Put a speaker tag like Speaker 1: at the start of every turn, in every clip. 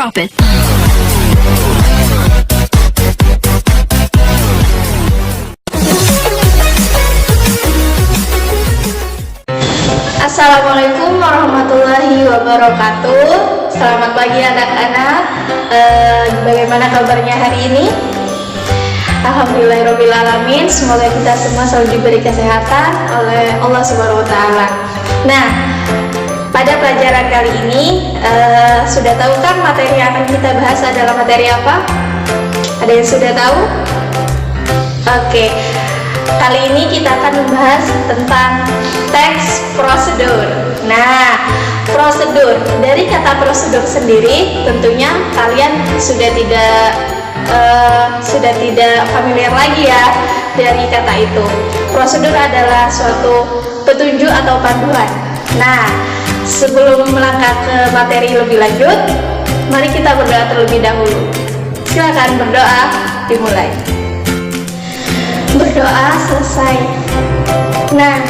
Speaker 1: Drop it.
Speaker 2: Assalamualaikum warahmatullahi wabarakatuh. Selamat pagi anak-anak. Bagaimana kabarnya hari ini? Alhamdulillahirobbilalamin. Semoga kita semua selalu diberi kesehatan oleh Allah Subhanahu Wa Taala. Nah, pada pelajaran kali ini sudah tahu kan materi yang akan kita bahas adalah materi apa? Ada yang sudah tahu? Oke. Kali ini kita akan membahas tentang teks prosedur. Nah, prosedur, dari kata prosedur sendiri tentunya kalian sudah tidak familiar lagi ya dari kata itu. Prosedur adalah suatu petunjuk atau panduan. Nah, sebelum melangkah ke materi lebih lanjut, mari kita berdoa terlebih dahulu. Silakan berdoa, dimulai. Berdoa selesai. Nah,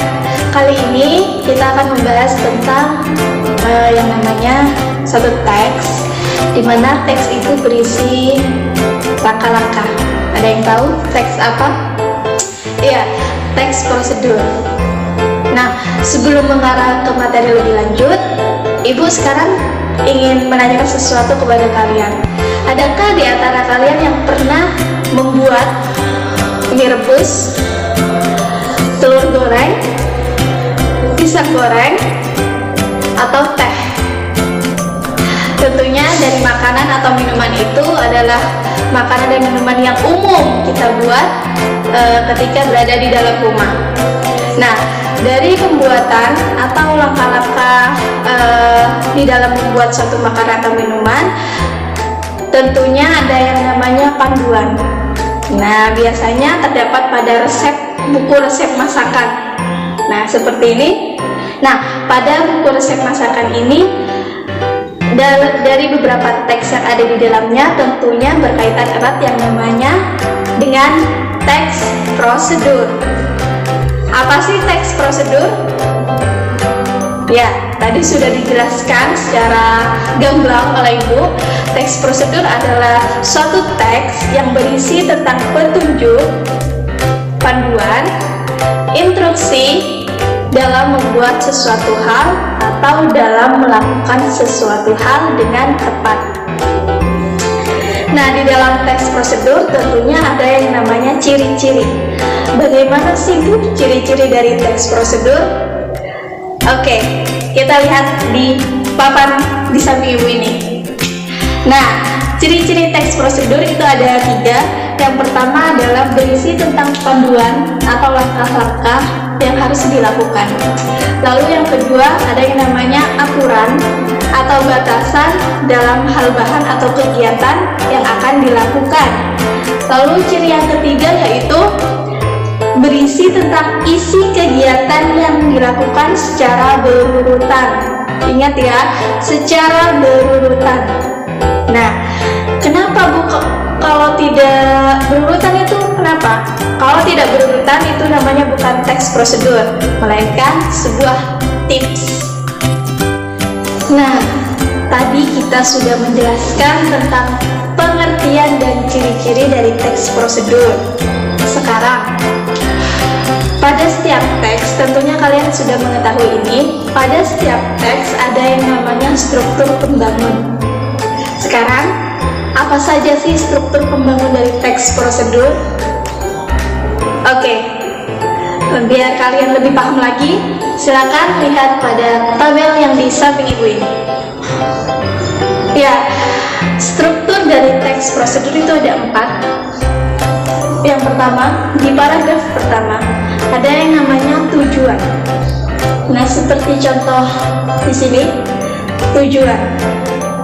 Speaker 2: kali ini kita akan membahas tentang yang namanya satu teks, di mana teks itu berisi langkah-langkah. Ada yang tahu teks apa? Iya, teks prosedur. Nah, sebelum mengarah ke materi lebih lanjut, Ibu sekarang ingin menanyakan sesuatu kepada kalian. Adakah di antara kalian yang pernah membuat mie rebus, telur goreng, pisang goreng, atau teh? Tentunya dari makanan atau minuman itu adalah makanan dan minuman yang umum kita buat ketika berada di dalam rumah. Nah, dari pembuatan atau langkah-langkah di dalam membuat suatu makanan atau minuman, tentunya ada yang namanya panduan. Nah, biasanya terdapat pada buku resep masakan. Nah, seperti ini. Nah, pada buku resep masakan ini, dari beberapa teks yang ada di dalamnya tentunya berkaitan erat yang namanya dengan teks prosedur. Apa sih teks prosedur? Ya, tadi sudah dijelaskan secara gamblang oleh Ibu. Teks prosedur adalah suatu teks yang berisi tentang petunjuk, panduan, instruksi dalam membuat sesuatu hal atau dalam melakukan sesuatu hal dengan tepat. Nah, di dalam teks prosedur tentunya ada yang namanya ciri-ciri. Bagaimana sih Bu ciri-ciri dari teks prosedur? Oke, kita lihat di papan di samping Ibu ini. Nah, ciri-ciri teks prosedur itu ada 3. Yang pertama adalah berisi tentang panduan atau langkah-langkah yang harus dilakukan. Lalu yang kedua ada yang namanya aturan atau batasan dalam hal bahan atau kegiatan yang akan dilakukan. Lalu ciri yang ketiga yaitu berisi tentang isi kegiatan yang dilakukan secara berurutan. Ingat ya, secara berurutan. Nah, kenapa Bu kalau tidak berurutan itu kenapa? Kalau tidak berurutan itu namanya bukan teks prosedur, melainkan sebuah tips. Nah, tadi kita sudah menjelaskan tentang pengertian dan ciri-ciri dari teks prosedur. Sekarang, pada setiap teks, tentunya kalian sudah mengetahui ini, pada setiap teks ada yang namanya struktur pembangun. Sekarang, apa saja sih struktur pembangun dari teks prosedur? Oke, biar kalian lebih paham lagi, silakan lihat pada tabel yang di samping Ibu ini. Ya, struktur dari teks prosedur itu ada 4. Yang pertama, di paragraf pertama ada yang namanya tujuan. Nah, seperti contoh di sini, tujuan.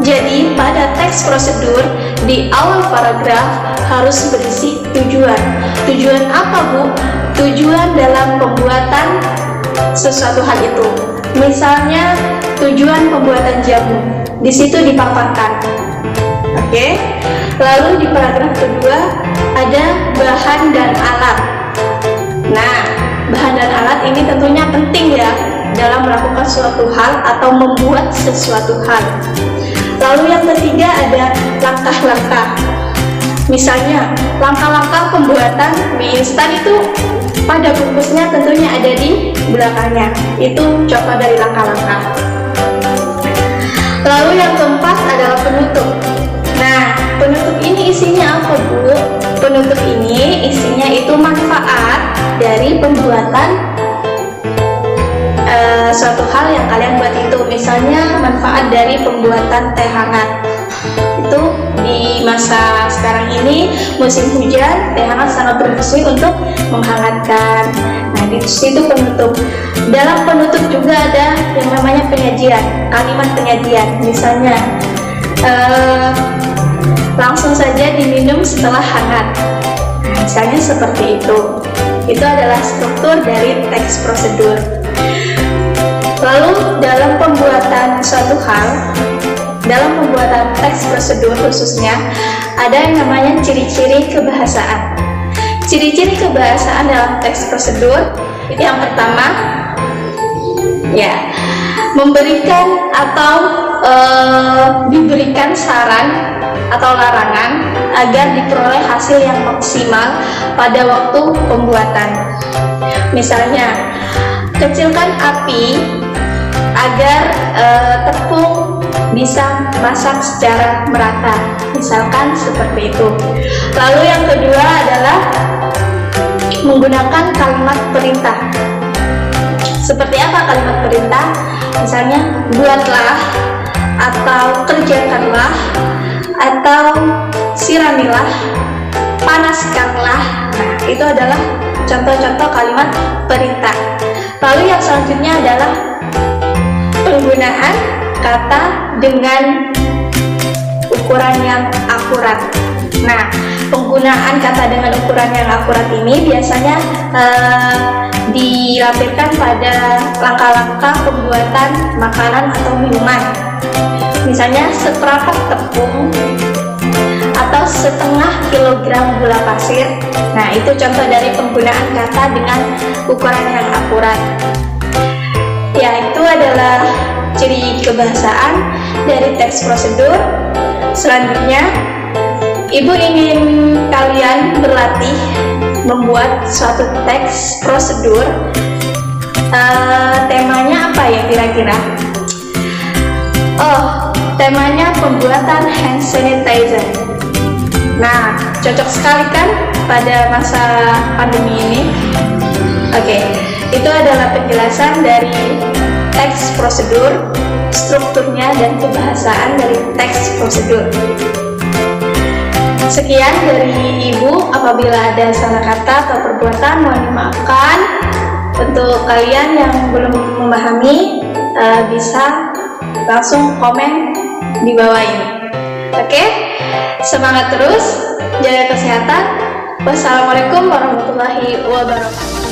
Speaker 2: Jadi, pada teks prosedur di awal paragraf harus berisi tujuan. Tujuan apa, Bu? Tujuan dalam pembuatan sesuatu hal itu. Misalnya, tujuan pembuatan jamu. Di situ dipaparkan. Oke. Lalu di paragraf kedua ada bahan dan alat. Nah, bahan dan alat ini tentunya penting ya dalam melakukan suatu hal atau membuat sesuatu hal. Lalu yang ketiga ada langkah-langkah. Misalnya, langkah-langkah pembuatan mie instan itu pada bungkusnya tentunya ada di belakangnya. Itu contoh dari langkah-langkah. Lalu yang keempat adalah penutup. Nah, penutup ini isinya apa, Bu? Penutup ini isinya itu manfaat dari pembuatan suatu hal yang kalian buat itu. Misalnya manfaat dari pembuatan teh hangat. Itu di masa sekarang ini musim hujan, teh hangat sangat berfungsi untuk menghangatkan. Nah, di situ penutup. Dalam penutup juga ada yang namanya penyajian, kalimat penyajian. Misalnya langsung saja diminum setelah hangat. Nah, misalnya seperti itu. Itu adalah struktur dari teks prosedur. Lalu dalam pembuatan suatu hal, dalam pembuatan teks prosedur khususnya, ada yang namanya ciri-ciri kebahasaan. Ciri-ciri kebahasaan dalam teks prosedur, yang pertama, ya, memberikan atau diberikan saran atau larangan agar diperoleh hasil yang maksimal pada waktu pembuatan. Misalnya, kecilkan api agar tepung bisa masak secara merata, misalkan seperti itu. Lalu yang kedua adalah menggunakan kalimat perintah. Seperti apa kalimat perintah? Misalnya, buatlah, atau kerjakanlah, atau siramilah, panaskanlah. Nah, itu adalah contoh-contoh kalimat perintah. Lalu yang selanjutnya adalah penggunaan kata dengan ukuran yang akurat. Nah, penggunaan kata dengan ukuran yang akurat ini biasanya dilampirkan pada langkah-langkah pembuatan makanan atau minuman. Misalnya seperempat tepung atau setengah kilogram gula pasir. Nah, itu contoh dari penggunaan kata dengan ukuran yang akurat. Ya, itu adalah ciri kebahasaan dari teks prosedur. Selanjutnya, Ibu ingin kalian berlatih membuat suatu teks prosedur. Temanya apa ya kira-kira? Oh, temanya pembuatan hand sanitizer. Nah, cocok sekali kan pada masa pandemi ini? Oke, itu adalah penjelasan dari teks prosedur, strukturnya dan kebahasaan dari teks prosedur. Sekian dari Ibu. Apabila ada salah kata atau perbuatan, mohon dimaafkan. Untuk kalian yang belum memahami, bisa langsung komen di bawah ini. Oke? Semangat terus, jaga kesehatan. Wassalamualaikum warahmatullahi wabarakatuh.